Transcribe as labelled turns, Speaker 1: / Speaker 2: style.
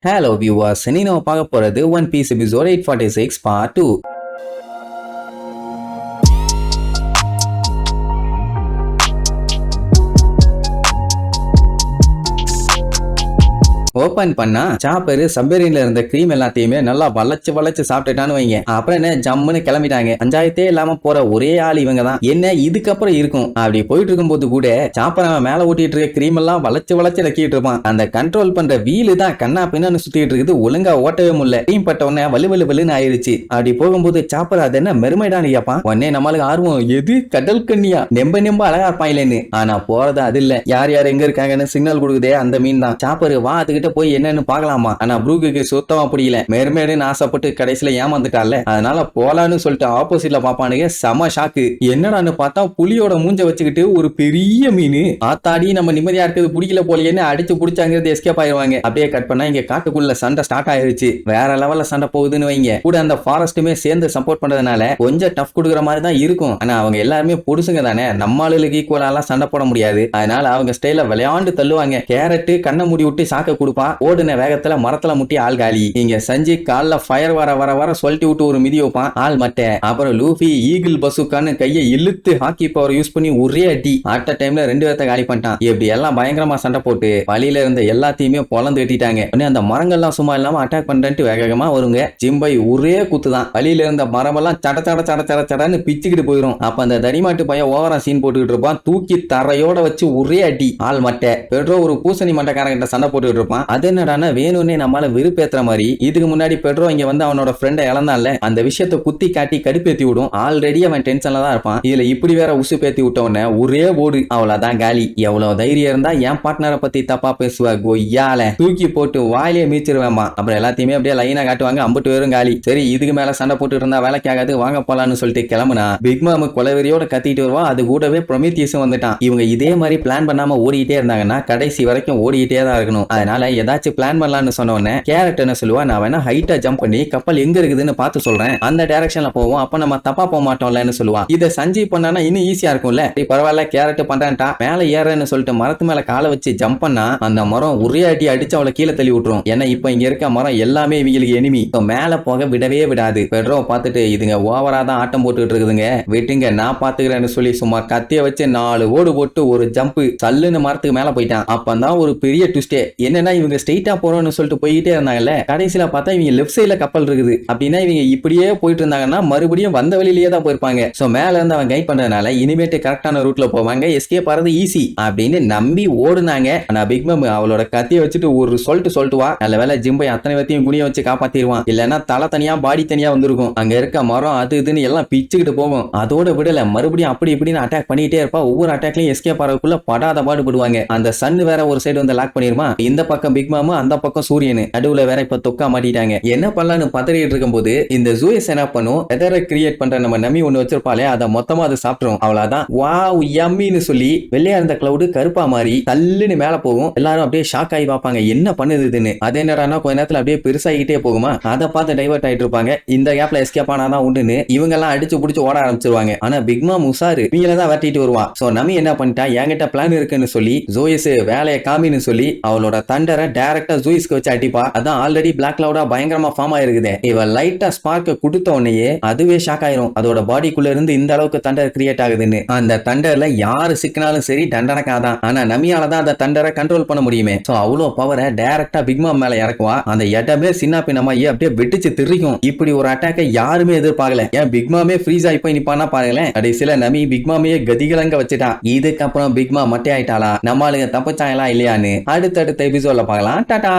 Speaker 1: Hello viewers, இன்னைக்கு நம்ம பார்க்க போறது One Piece episode 846 part 2. Open பண்ணா சாப்பர் சப்மரீன்ல இருந்த கிரீம் எல்லாத்தையுமே நல்லா வளைச்சு சாப்பிட்டுட்டான்னு வைங்க. அப்புறம் என்ன ஜம்முன்னு கிளம்பிட்டாங்க. பஞ்சாயத்தே இல்லாம போற ஒரே ஆள் இவங்க தான். என்ன இதுக்கப்புறம் இருக்கும் அப்படி போயிட்டு இருக்கும் போது கூட சாப்பர் அவன் மேல ஊட்டிட்டு இருக்க கிரீம் எல்லாம் வளைச்சு நக்கிட்டு இருப்பான். அந்த கண்ட்ரோல் பண்ற வீலு தான் கண்ணா பின்னு சுத்திட்டு இருக்குது. ஒழுங்கா ஓட்டவே முடியல. கிரீம் பட்ட உடனே வலுன்னு ஆயிடுச்சு. அப்படி போகும்போது சாப்பர் அது என்ன மெருமைடான்னு கேப்பான். உடனே நம்மளுக்கு ஆர்வம் எது கடல் கண்ணியா நெம்ப அழகா இருப்பான் இல்லன்னு. ஆனா போறது அது இல்ல. யார் எங்க இருக்காங்கன்னு சிக்னல் கொடுக்குதே அந்த மீன் தான். சாப்பர் வா அதுக்கிட்ட போய் என்னன்னு பாக்கலாமா. ஆனா ப்ரூக்கு சுத்தமா புரியல. மேர்மேடுன்னு ஆசைப்பட்டு கடைசியில ஏமாந்துட்டால. அதனால போலான்னு சொல்லிட்டு ஆப்போசிட்ல பாப்பானுங்க. செம ஷாக்கு. என்னடான்னு பார்த்தா புலியோட மூஞ்ச வச்சுக்கிட்டு ஒரு பெரிய மீன் ஆத்தாடி நம்ம நிம்மதியா இருக்கிறது பிடிக்கல போலன்னு அடிச்சு பிடிச்சாங்கிறது எஸ்கேப் ஆயிருவாங்க. அப்படியே கட் பண்ணா இங்க காட்டுக்குள்ள சண்டை ஸ்டார்ட் ஆயிருச்சு. வேற லெவல்ல சண்டை போகுதுன்னு வைங்க. கூட அந்த ஃபாரஸ்ட்டுமே சேர்ந்து சப்போர்ட் பண்றதுனால கொஞ்சம் டஃப் கொடுக்குற மாதிரி தான் இருக்கும். ஆனா அவங்க எல்லாருமே பொடுசுங்க தானே. நம்ம ஆளுகளுக்கு ஈக்குவலா சண்டை போட முடியாது. அதனால அவங்க ஸ்டைல விளையாண்டு தள்ளுவாங்க. கேரட் கண்ணை மூடி விட்டு சாக்க கொடுப்பா. ஓடுன வேகத்துல மரத்துல முட்டி ஆள் காலி. இங்க சஞ்சி கால்ல ஃபயர் வர சொல்லிட்டு விட்டு ஒரு மிதி வைப்பான். ஆள் மட்டை. அப்புறம் லூஃபி ஈகிள் பசுக்கான்னு கையை இழுத்து ஹாக்கி பவர் யூஸ் பண்ணி ஒரே அடி அட்ட டைம்ல 2 பேர்த்த காலி பண்ணிட்டான். இப்படி எல்லாம் பயங்கரமா சண்டை போட்டு வழியில இருந்த எல்லாத்தையுமே பொலந்து வெட்டிட்டாங்க. அந்த மரங்கள்லாம் சும்மா இல்லாம அட்டாக் பண்றேன்ட்டு வேகமா வருங்க. ஜிம்பை ஒரே குத்துதான். வழியில இருந்த மரமெல்லாம் சடன்னு பிச்சுக்கிட்டு போயிடும். அப்ப அந்த தடிமாட்டு பையன் ஓவரா சீன் போட்டுக்கிட்டு இருப்பான். தூக்கி தரையோட வச்சு ஒரே அடி ஆள் மட்டை. பெட்ரோ ஒரு பூசணி மட்டைக்காரங்கிட்ட சண்டை போட்டுக்கிட்டு இருப்பான். அது என்னடானா வேணும்னே நம்மளால விருப்பேத்துற மாதிரி. இதுக்கு முன்னாடி பெட்ரோ இங்க வந்து அவனோட ஃப்ரெண்டை இழந்தான்ல, அந்த விஷயத்தை குத்தி காட்டி கடுப்பேத்தி விடும். ஆல்ரெடி அவன் டென்ஷன்ல தான் இருப்பான். இதுல இப்படி வேற உசு பேத்தி விட்டவன ஒரே ஓடு. அவ்வளவுதான் காலி. எவ்வளவு தைரியம் இருந்தா என் பார்ட்னரை பத்தி தப்பா பேசுவா கொய்யால தூக்கி போட்டு வாயிலே மீச்சிருவேமா. அப்புறம் எல்லாத்தையுமே அப்படியே லைனா காட்டுவாங்க. 50 பேரும் காலி. சரி இதுக்கு மேல சண்டை போட்டு இருந்தா வேலைக்கு ஆகாது, வாங்க போலான்னு சொல்லிட்டு கிளம்புனா பிக் மாம் கொலவெறியோட கத்திட்டு வருவா. அது கூடவே ப்ரொமீத்தியஸும் வந்துட்டான். இவங்க இதே மாதிரி பிளான் பண்ணாம ஓடிட்டே இருந்தாங்கன்னா கடைசி வரைக்கும் ஓடிட்டே தான் இருக்கணும். அதனால ஏதாச்சும் பிளான் பண்ணலாம்னு சொன்ன உடனே கேரட் என்ன சொல்லுவா, நான் வேணா ஹைட்டா ஜம்ப் பண்ணி கப்பல் எங்க இருக்குதுன்னு பார்த்து சொல்றேன், அந்த டைரக்ஷன்ல போவோம், அப்ப நம்ம தப்பா போக மாட்டோம்லன்னு சொல்லுவா. இதை சஞ்சீவ் பண்ணா இன்னும் ஈஸியா இருக்கும்ல. பரவாயில்ல கேரட் பண்றான்டா. மேல ஏறன்னு சொல்லிட்டு மரத்து மேல காலை வச்சு ஜம்ப் பண்ணா அந்த மரம் ஒரே அடி அடிச்சு அவளை கீழே தள்ளி விட்டுரும். ஏன்னா இப்ப இங்க இருக்க மரம் எல்லாமே இவங்களுக்கு எனிமி. மேல போக விடவே விடாது. பெட்ரோ பார்த்துட்டு இதுங்க ஓவரா தான் ஆட்டம் போட்டுட்டு இருக்குதுங்க, விட்டுங்க நான் பாத்துக்கிறேன்னு சொல்லி சும்மா கத்திய வச்சு 4 ஓடு போட்டு ஒரு ஜம்ப் சல்லுன்னு மரத்துக்கு மேல போயிட்டான். அப்பதான் ஒரு பெரிய ட்விஸ்டே. என்னன்னா இவங்க ஸ்ட்ரெயிட்டா போறோம்னு சொல்லிட்டு போயிட்டே இருந்தாங்கல்ல, கடைசியில பார்த்தா இவங்க லெஃப்ட் சைடுல கப்பல் இருக்குது. அப்படின்னா இவங்க இப்படியே போயிட்டு இருந்தாங்கன்னா மறுபடியும் வந்த வழியிலேயே தான் போயிருப்பாங்க. சோ மேல இருந்து அவன் கைட் பண்றதுனால இனிமேட்டு கரெக்டான ரூட்ல போவாங்க, எஸ்கேப் ஆறது ஈஸி அப்படின்னு நம்பி ஓடுனாங்க. ஆனா பிக் மாம் அவளோட கத்தியை வச்சுட்டு ஒரு சொல்லிட்டு வா. நல்ல வேலை ஜிம்பை அத்தனை பேத்தையும் குனிய வச்சு காப்பாத்திடுவான். இல்லன்னா தலை தனியா பாடி தனியா வந்திருக்கும். அங்க இருக்க மரம் அது இதுன்னு எல்லாம் பிச்சுக்கிட்டு போகும். அதோட விடல மறுபடியும் அப்படி இப்படின்னு அட்டாக் பண்ணிட்டே இருப்பா. ஒவ்வொரு அட்டாக்லயும் எஸ்கேப் ஆறதுக்குள்ள படாத பாடுபடுவாங்க. அந்த சன் வேற ஒரு சைடு வந்து லாக் பண்ணிருமா. இந்த பக்கம் பிக் மாம், அந்த பக்கம் சூரியன், நடுவுல வேற இப்ப தொக்கா மாட்டிட்டாங்க. என்ன பண்ணலான்னு பதறிட்டு இருக்கும் போது இந்த ஜூயஸ் என்ன பண்ணும், வெதரை கிரியேட் பண்ற நம்ம நமி ஒண்ணு வச்சிருப்பாளே அதை மொத்தமா அது சாப்பிட்டுரும். அவ்வளவுதான். வாவ் யம்மின்னு சொல்லி வெள்ளையா இருந்த கிளவுட் கருப்பா மாறி தள்ளுன்னு மேல போகும். எல்லாரும் அப்படியே ஷாக் ஆகி பார்ப்பாங்க என்ன பண்ணுதுன்னு. அது என்னடானா கொஞ்ச நேரத்துல அப்படியே பெருசாகிட்டே போகுமா. அதை பார்த்து டைவர்ட் ஆயிட்டு இருப்பாங்க. இந்த கேப்ல எஸ்கேப் ஆனாதான் உண்டுன்னு இவங்க எல்லாம் அடிச்சு புடிச்சு ஓட ஆரம்பிச்சிருவாங்க. ஆனா பிக் மாம் உசாரு இவங்கள தான் வெட்டிட்டு வருவா. சோ நமி என்ன பண்ணிட்டா, என்கிட்ட பிளான் இருக்குன்னு சொல்லி ஜூயஸ் வேலையை காமின்னு சொல்லி அவளோட தண்டரை டைரக்டா ஜூயஸ்க்கு வச்சு அடிப்பா. அதான் ஆல்ரெடி பிளாக் கிளவுடா பயங்கரமா ஃபார்ம் ஆயிருக்குது. இவ லைட்டா ஸ்பார்க்க கொடுத்த உடனே அதுவே ஷாக் ஆயிரும். அதோட பாடிக்குள்ள இருந்து இந்த அளவுக்கு தண்டர் கிரியேட் ஆகுதுன்னு. அந்த தண்டர்ல யாரு சிக்கினாலும் சரி தண்டனக்காதான். ஆனா நமியால தான் அந்த தண்டரை கண்ட்ரோல் பண்ண முடியுமே. சோ அவ்வளவு பவரை டைரக்டா பிக் மாம் மேல இறக்குவா. அந்த இடமே சின்ன பின்னமாயி அப்படியே வெட்டிச்சு திரிக்கும். இப்படி ஒரு அட்டாக்கை யாருமே எதிர்பார்க்கல. ஏன் பிக் மாமே ஃப்ரீஸ் ஆகி போய் நிப்பானா பாருங்களேன். கடைசியில நமி பிக் மாமையே கதிகலங்க வச்சுட்டான். இதுக்கப்புறம் பிக் மாம் மட்டே ஆயிட்டாளா, நம்ம ஆளுங்க தப்பிச்சாங்களா இல்லையான்னு அடுத்தடுத்த எபிசோட்ல பார்க்கலாம். டாடா.